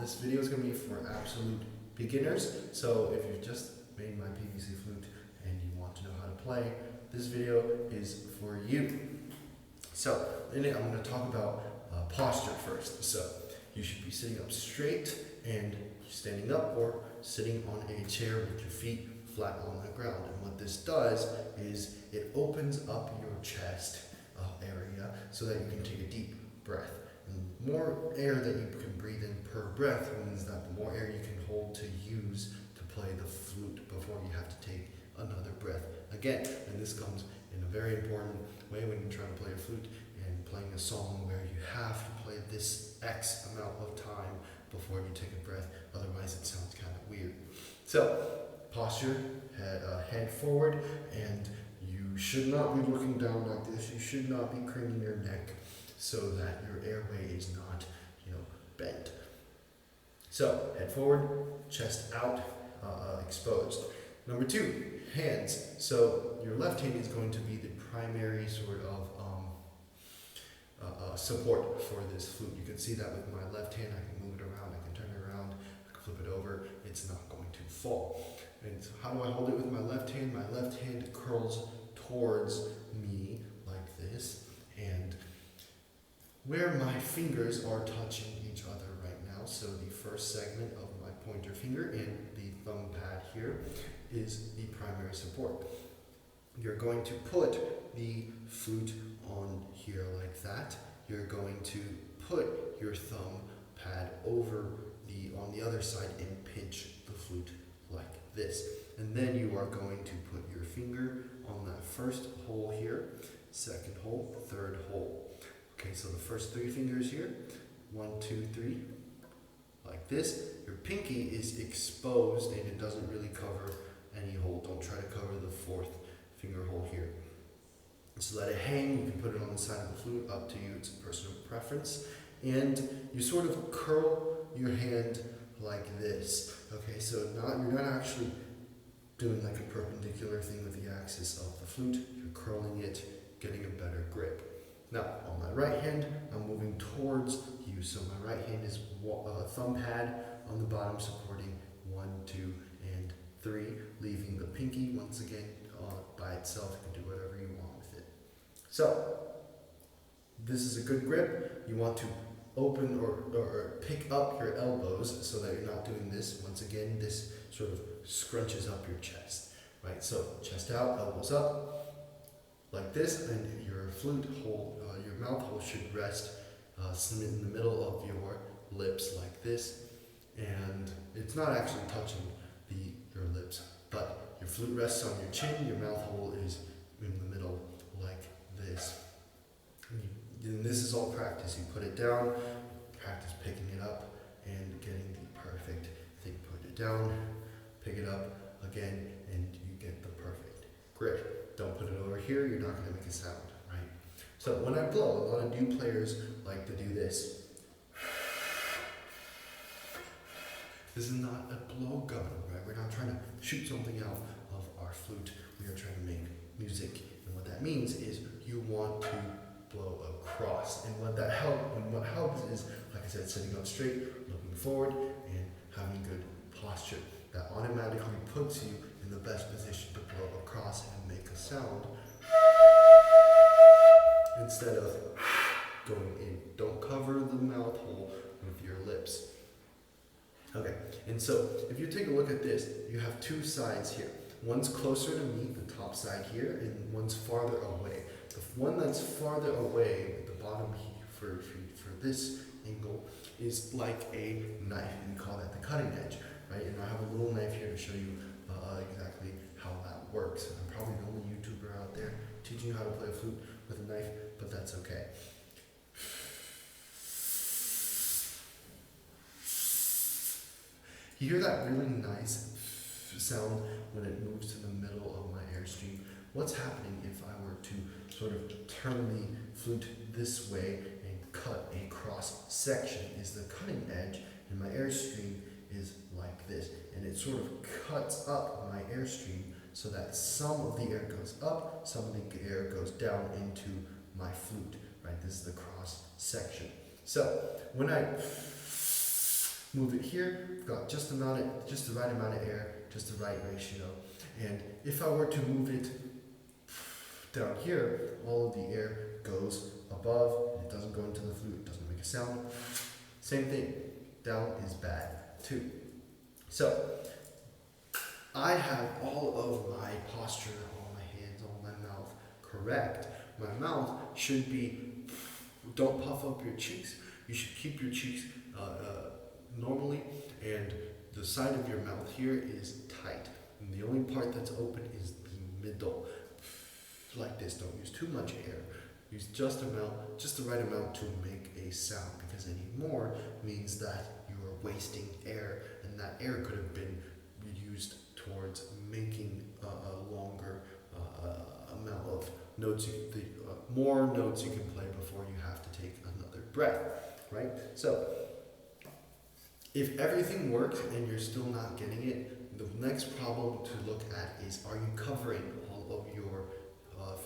this video is going to be for absolute beginners. So if you've just made my PVC flute and you want to know how to play, this video is for you. So in it, I'm going to talk about posture first. So you should be sitting up straight and standing up, or sitting on a chair with your feet flat on the ground. And what this does is it opens up your chest area so that you can take a deep breath. And more air that you can breathe in per breath means that the more air you can hold to use to play the flute before you have to take another breath again. And this comes in a very important way when you're trying to play a flute and playing a song where you have to play this X amount of time before you take a breath, otherwise it sounds kind of weird. So, posture, head forward, and you should not be looking down like this. You should not be craning your neck so that your airway is not, bent. So, head forward, chest out, exposed. Number 2, hands. So, your left hand is going to be the primary sort of support for this flute. You can see that with my left hand. I can move it around, I can turn it around, I can flip it over. It's not going to fall. And so how do I hold it with my left hand? My left hand curls towards me like this, and where my fingers are touching each other right now, so the first segment of my pointer finger and the thumb pad here is the primary support. You're going to put the flute on here like that. You're going to put your thumb pad over on the other side and pinch the flute like this. And then you are going to put your finger on that first hole here, second hole, third hole. Okay, so the first 3 fingers here, 1, 2, 3, like this. Your pinky is exposed and it doesn't really cover any hole. Don't try to cover the 4th finger hole here. So let it hang. You can put it on the side of the flute, up to you. It's a personal preference. And you sort of curl your hand like this. Okay, so you're not actually doing like a perpendicular thing with the axis of the flute. You're curling it, getting a better grip. Now, on my right hand, I'm moving towards you. So my right hand is thumb pad on the bottom supporting 1, 2, and 3, leaving the pinky once again by itself. You can do whatever you want with it. So, this is a good grip. You want to open or pick up your elbows so that you're not doing this. Once again, this sort of scrunches up your chest, right? So chest out, elbows up, like this, and your flute hole, your mouth hole should rest in the middle of your lips like this, and it's not actually touching your lips, but your flute rests on your chin, your mouth hole is in the middle like this. And this is all practice. You put it down, practice picking it up and getting the perfect thing. Put it down, pick it up again, and you get the perfect grip. Don't put it over here, you're not going to make a sound, right? So when I blow, a lot of new players like to do this. This is not a blow gun, right? We're not trying to shoot something out of our flute. We are trying to make music. And what that means is you want to blow across. And what helps is, like I said, sitting up straight, looking forward, and having good posture. That automatically puts you in the best position to blow across and make a sound instead of going in. Don't cover the mouth hole with your lips. Okay, and so if you take a look at this, you have 2 sides here. One's closer to me, the top side here, and one's farther away. The one that's farther away, at the bottom here, for this angle, is like a knife, and we call that the cutting edge, right? And I have a little knife here to show you exactly how that works. I'm probably the only YouTuber out there teaching you how to play a flute with a knife, but that's okay. You hear that really nice sound when it moves to the middle of my airstream. What's happening if I were to sort of turn the flute this way and cut a cross section is the cutting edge, and my airstream is like this. And it sort of cuts up my airstream so that some of the air goes up, some of the air goes down into my flute, right? This is the cross section. So when I Move it here, I've got just the right amount of air, just the right ratio. And if I were to move it down here, all of the air goes above, it doesn't go into the flute, it doesn't make a sound. Same thing, down is bad too. So, I have all of my posture, all my hands, all my mouth correct. My mouth should be, don't puff up your cheeks, you should keep your cheeks normally, and the side of your mouth here is tight. And the only part that's open is the middle. Like this, don't use too much air. Use just the right amount to make a sound, because any more means that you are wasting air, and that air could have been used towards making a longer amount of notes, more notes you can play before you have to take another breath, right? So, if everything works and you're still not getting it, the next problem to look at is, are you covering all of your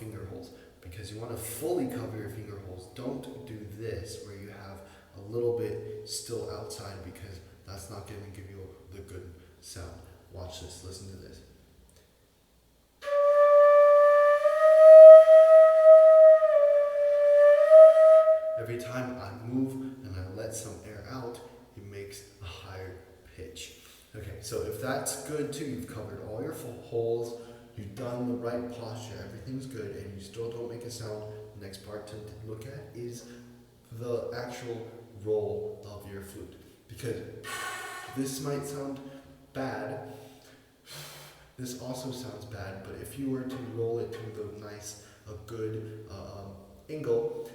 finger holes? Because you want to fully cover your finger holes. Don't do this where you have a little bit still outside, because that's not going to give you the good sound. Watch this, listen to this. Every time I move and I let some air out, it makes a higher pitch. Okay, so if that's good too, you've covered all your holes, you've done the right posture, everything's good, and you still don't make a sound, the next part to look at is the actual roll of your flute. Because this might sound bad, this also sounds bad, but if you were to roll it to a good angle,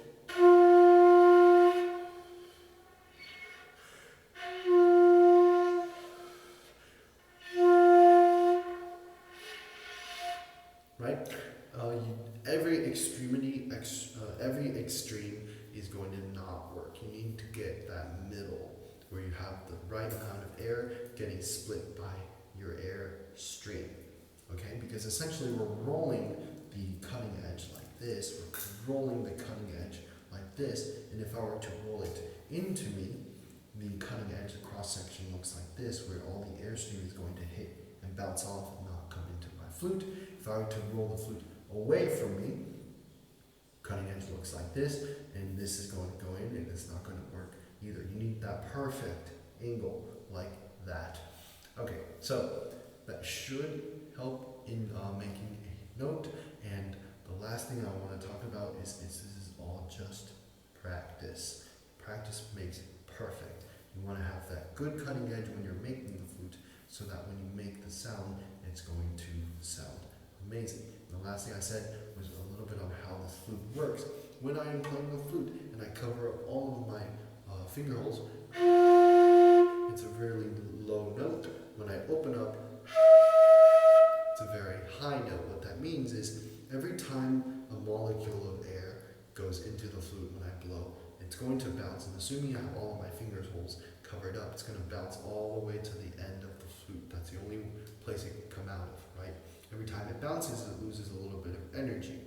right? Every extreme is going to not work. You need to get that middle where you have the right amount of air getting split by your air stream. Okay? Because essentially we're rolling the cutting edge like this, we're rolling the cutting edge like this, and if I were to roll it into me, the cutting edge, the cross section looks like this, where all the airstream is going to hit and bounce off and not come into my flute. If I were to roll the flute away from me, cutting edge looks like this, and this is going to go in, and it's not going to work either. You need that perfect angle like that. Okay, so that should help in making a note. And the last thing I want to talk about is this is all just practice. Practice makes perfect. You want to have that good cutting edge when you're making the flute, so that when you make the sound, it's going to sound amazing. And the last thing I said was a little bit on how this flute works. When I am playing the flute and I cover up all of my finger holes, it's a very low note. When I open up, it's a very high note. What that means is every time a molecule of air goes into the flute when I blow, it's going to bounce. And assuming I have all of my finger holes covered up, it's going to bounce all the way to the end of the flute. That's the only place it can come out of, right? Every time it bounces, it loses a little bit of energy,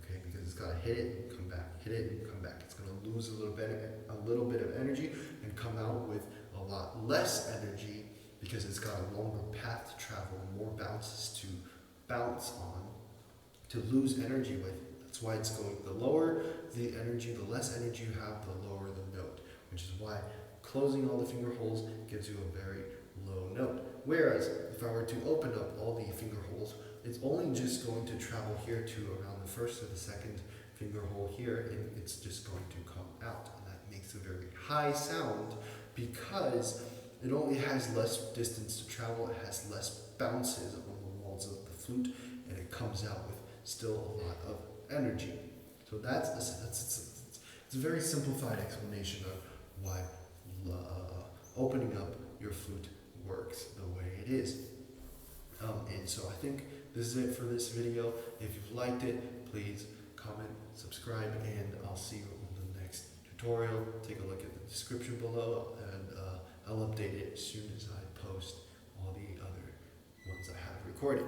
okay? Because it's got to hit it and come back, hit it and come back. It's going to lose a little bit of energy and come out with a lot less energy, because it's got a longer path to travel, more bounces to bounce on, to lose energy with. That's why it's going, the lower the energy, the less energy you have, the lower the note, which is why closing all the finger holes gives you a very low note. Whereas if I were to open up all the finger holes, it's only just going to travel here to around the first or the second finger hole here, and it's just going to come out. And that makes a very high sound, because it only has less distance to travel, it has less bounces on the walls of the flute, and it comes out with still a lot of energy. So it's a very simplified explanation of why opening up your flute works the way it is. And so I think this is it for this video. If you've liked it, please comment, subscribe, and I'll see you in the next tutorial. Take a look at the description below, and I'll update it as soon as I post all the other ones I have recorded.